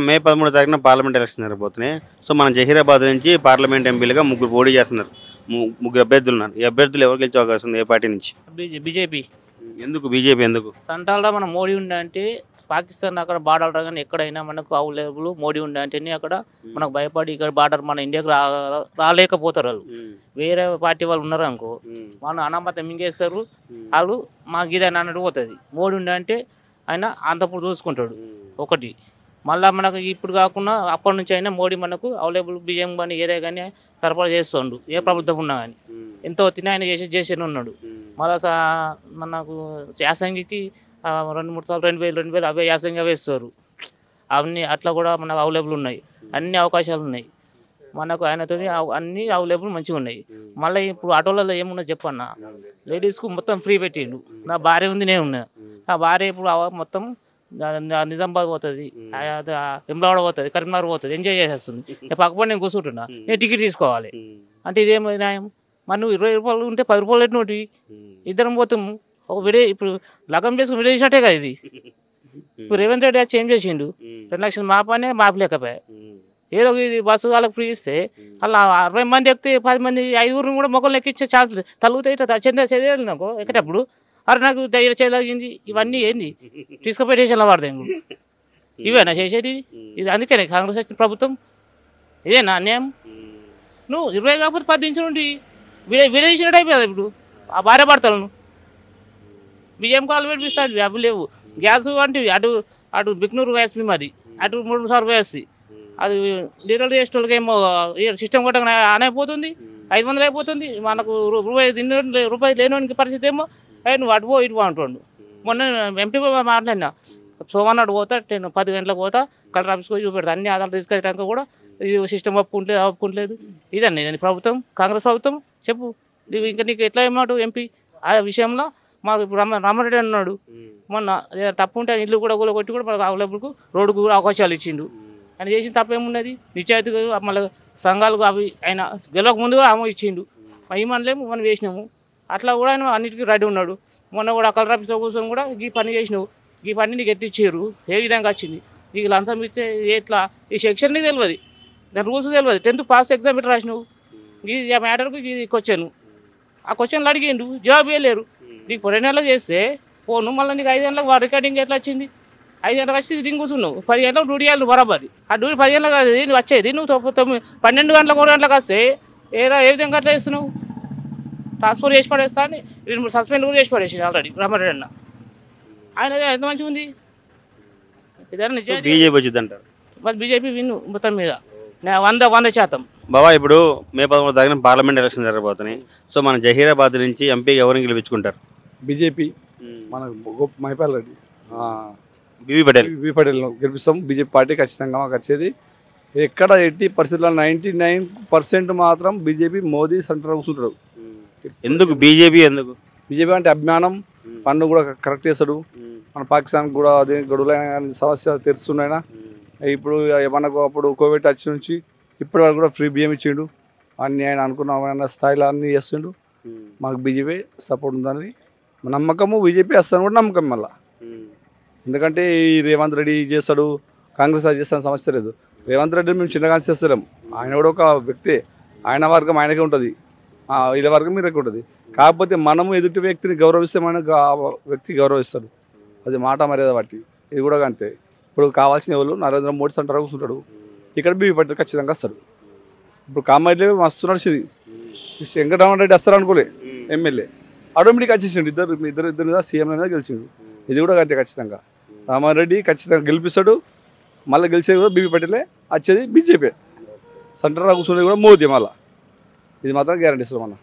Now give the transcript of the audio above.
మే 13 తారీఖున parliament election జరగబోతున్నాయి. So మన జహీరాబాద్ నుంచి పార్లమెంట్ ఎంపీలుగా ముగ్గురు పోటీ చేస్తున్నారు. ముగ్గురు అభ్యర్థులు ఉన్నారు. ఈ అభ్యర్థులు ఎవరు గెలిచే అవకాశం ఉంది? ఏ పార్టీ నుంచి? బీజేపీ. ఎందుకు బీజేపీ? ఎందుకు? సెంట్రల్లో మన మోడీ ఉండంటే పాకిస్తాన్ అక్కడ బార్డర్ కానీ ఎక్కడైనా మనకు అవైలబుల్ మోడీ ఉండంటేనే అక్కడ మనకు భయపడి ఇక్కడ బార్డర్ మన ఇండియాకి రాలేకపోతారు వాళ్ళు. వేరే పార్టీ వాళ్ళు ఉన్నారు అనుకో వాళ్ళు అనామతం మింగేస్తారు. వాళ్ళు మా గిదని అన్నట్టు పోతుంది. మోడీ ఉండంటే ఆయన అంతప్పుడు చూసుకుంటాడు ఒకటి. మళ్ళీ మనకు ఇప్పుడు కాకుండా అప్పటి నుంచి అయినా మోడీ మనకు అవైలబుల్ బియ్యం కానీ ఏదే కానీ సరఫరా చేస్తుండు. ఏ ప్రభుత్వం ఉన్నా కానీ ఎంతో తిని ఆయన చేసి ఉన్నాడు. మళ్ళీ మనకు యాసంగికి 2-3 సార్లు 2000 అవే యాసంగి వేస్తారు. అవన్నీ అట్లా కూడా మనకు అవైలబుల్ ఉన్నాయి. అన్ని అవకాశాలు ఉన్నాయి మనకు. ఆయనతో అన్ని అవైలబుల్ మంచిగా ఉన్నాయి. మళ్ళీ ఇప్పుడు ఆటోలలో ఏమున్నా చెప్పన్నా, లేడీస్కు మొత్తం ఫ్రీ పెట్టిండు. నా భార్య ఉంది, నేను ఉన్నా. నా భార్య ఇప్పుడు మొత్తం నిజామాబాద్ పోతుంది, వెమ్లవాడ పోతుంది, కరీంనగర్ పోతుంది, ఎంజాయ్ చేసేస్తుంది. పక్కపడి నేను కూర్చుంటున్నా, నేను టికెట్ తీసుకోవాలి అంటే ఇదేమో న్యాయం? మరి నువ్వు 20 రూపాయలు ఉంటే 10 రూపాయలు ఎట్టినోటి ఇద్దరం పోతాము. ఒక ఇప్పుడు లగం చేసుకుని విడేసినట్టే కదా ఇది. ఇప్పుడు రేవంత్ రెడ్డి చేంజ్ చేసిండు. 2 లక్షలు మాపనే మాపలేకపోయా. ఏదో ఇది బస్సు వాళ్ళకి ఫ్రీ ఇస్తే అలా 60 మంది ఎక్కితే 10 మంది 5 కూడా మొక్కలు ఎక్కించే ఛాన్స్ తలుగుతాయి. చదివేది నాకు ఎక్కేటప్పుడు అరే నాకు ధైర్యం చేయగలిగింది. ఇవన్నీ ఏంది తీసుకుపోయి స్టేషన్లో పడతాయి. ఇవేనా చేసేది? ఇది అందుకనే కాంగ్రెస్ వచ్చిన ప్రభుత్వం ఇదేనా అన్యాయం? నువ్వు 20 కాకపోతే 10 నుంచి నుండి విడేసినట్టు అయిపోయావు. ఇప్పుడు ఆ భార్య భర్తలను బియ్యం కాలు పెట్టిస్తాడు. అవి లేవు. గ్యాస్ అంటే అటు బిక్నూరు వేసి మాది, అటు 3 సార్లు వేసి అది డీటెయిల్ చేసేటోళ్ళకి ఏమో సిస్టమ్ కొట్టగా అయిపోతుంది, 500 అయిపోతుంది. మనకు రూపాయి లేని పరిస్థితి ఏమో నువ్వు అటు ఇటు అంటుండు. మొన్న ఎంపీ మాట్లాడినా సోమనాడు పోతా 10 గంటలకు పోతా కలెక్టర్ ఆఫీస్కి పోయి చూపెడతా. అన్ని ఆధారాలు తీసుకెళ్ళడానికి కూడా ఇది సిస్టమ్ ఒప్పుకుంటలేదు. ఇదండి ప్రభుత్వం, కాంగ్రెస్ ప్రభుత్వం. చెప్పు ఇంకా నీకు ఎట్లా ఏమాట ఎంపీ ఆ విషయంలో? మాకు ఇప్పుడు రామారెడ్డి అన్నాడు మొన్న తప్పు ఉంటే ఇల్లు కూడా కొట్టి కూడా మనకు అవైలబుల్కు రోడ్డుకు కూడా అవకాశాలు ఇచ్చిండు. ఆయన చేసిన తప్పేమున్నది? నిశ్చయితగా మళ్ళీ సంఘాలకు అవి ఆయన గెలవక ముందుగా ఆమె ఇచ్చిండు. ఈ మనలేము మనం వేసినాము. అట్లా కూడా ఆయన అన్నిటికీ రెడీ ఉన్నాడు. మొన్న కూడా కలెక్టర్ ఆఫీస్లో కూర్చొని కూడా ఈ పని చేసినావు, ఈ పని నీకు ఎత్తిచ్చారు, ఏ విధంగా వచ్చింది నీకు లంచం ఇచ్చే ఎట్లా? ఈ సెక్షన్ నీకు తెలియదు, దాని రూల్స్ తెలియదు. 10th పాస్ ఎగ్జామ్ ఇట్లా రాసినావు. ఈ మ్యాటర్కు ఇది క్వశ్చన్, ఆ క్వశ్చన్లు అడిగిండు, జవాబు ఇవ్వలేరు. నీకు 2 నెలలకు చేస్తే పోను, మళ్ళీ నీకు 5 గంటలకు రికార్డింగ్ ఎట్లా వచ్చింది? 5 గంటలకు వచ్చి దింగి కూర్చున్నావు. 10 గంటలకు డ్యూటీ చేయాలి నువ్వు బరాబర్. ఆ డ్యూటీ 10 గంటలకు నువ్వు వచ్చేది నువ్వు 12 గంటలకు 1 గంటలకు వస్తే ఏ విధంగా అట్లా చేస్తున్నావు? ట్రాన్స్ఫర్ చేసి పడేస్తా అని 2-3 సస్పెండ్ కూడా చేసి పడేసింది ఆల్రెడీ రామారెడ్డి అన్న. ఆయన ఎంత మంచిగా ఉంది. బీజేపీ వచ్చింది అంటారు. మరి బీజేపీ విన్ను మొత్తం మీద 100% బాబా. ఇప్పుడు మే 13 తారీఖున పార్లమెంట్ ఎలక్షన్ జరగబోతున్నాయి. సో మన జహీరాబాద్ నుంచి ఎంపీ ఎవరిని గెలిపించుకుంటారు? బీజేపీ మన మైపాల్ రెడ్డి, బీవీ పటేల్ గెలిపిస్తాం. బీజేపీ పార్టీ ఖచ్చితంగా మాకు వచ్చేది. ఎక్కడ 80 పరిస్థితుల్లో 99% మాత్రం బీజేపీ మోదీ సెంటర్ కూర్చుంటాడు. ఎందుకు బీజేపీ? ఎందుకు బీజేపీ అంటే అభిమానం. పన్ను కూడా కరెక్ట్ చేస్తాడు. మన పాకిస్తాన్ కూడా అదే గడువులైన సమస్య తెరుస్తున్నాయినా. ఇప్పుడు మనకు అప్పుడు కోవిడ్ వచ్చి నుంచి ఇప్పటి వరకు కూడా ఫ్రీ బియ్యం ఇచ్చిండు. అన్ని ఆయన అనుకున్న స్థాయిలో అన్నీ చేస్తుండు. మాకు బీజేపీ సపోర్ట్ ఉందని నమ్మకము. బీజేపీ వస్తాను కూడా నమ్మకం మళ్ళీ. ఎందుకంటే ఈ రేవంత్ రెడ్డి చేస్తాడు, కాంగ్రెస్ అది చేస్తాను సమస్య లేదు. రేవంత్ రెడ్డి మేము చిన్నగా చేస్తాం. ఆయన కూడా ఒక వ్యక్తి, ఆయన వర్గం ఆయనకే ఉంటుంది, వీళ్ళ వర్గం మీరకే ఉంటుంది. కాకపోతే మనము ఎదుటి వ్యక్తిని గౌరవిస్తే మనకు ఆ వ్యక్తి గౌరవిస్తాడు. అది మాట మర్యాద బట్టి. ఇది కూడా అంతే. ఇప్పుడు కావాల్సిన ఎవరు నరేంద్ర మోడీ సెంటర్ కూర్చుంటాడు. ఇక్కడ బీవీ పటేల్ ఖచ్చితంగా వస్తాడు. ఇప్పుడు కామారెడ్డి మస్తు నడిచింది. వెంకటరామరెడ్డి వస్తారు అనుకోలే ఎమ్మెల్యే, ఆటోమేటిక్ వచ్చేసిండు. ఇద్దరు మీద సీఎం మీద గెలిచిండు. ఇది కూడా అంతే ఖచ్చితంగా. రామారెడ్డి ఖచ్చితంగా గెలిపిస్తాడు. మళ్ళీ గెలిచేది కూడా బీవీ పటేలే, వచ్చేది బీజేపీ. సెంటర్లో కూర్చునేది కూడా మోదీ. మళ్ళీ ఇది మాత్రం గ్యారంటీ ఇస్తాం అన్న.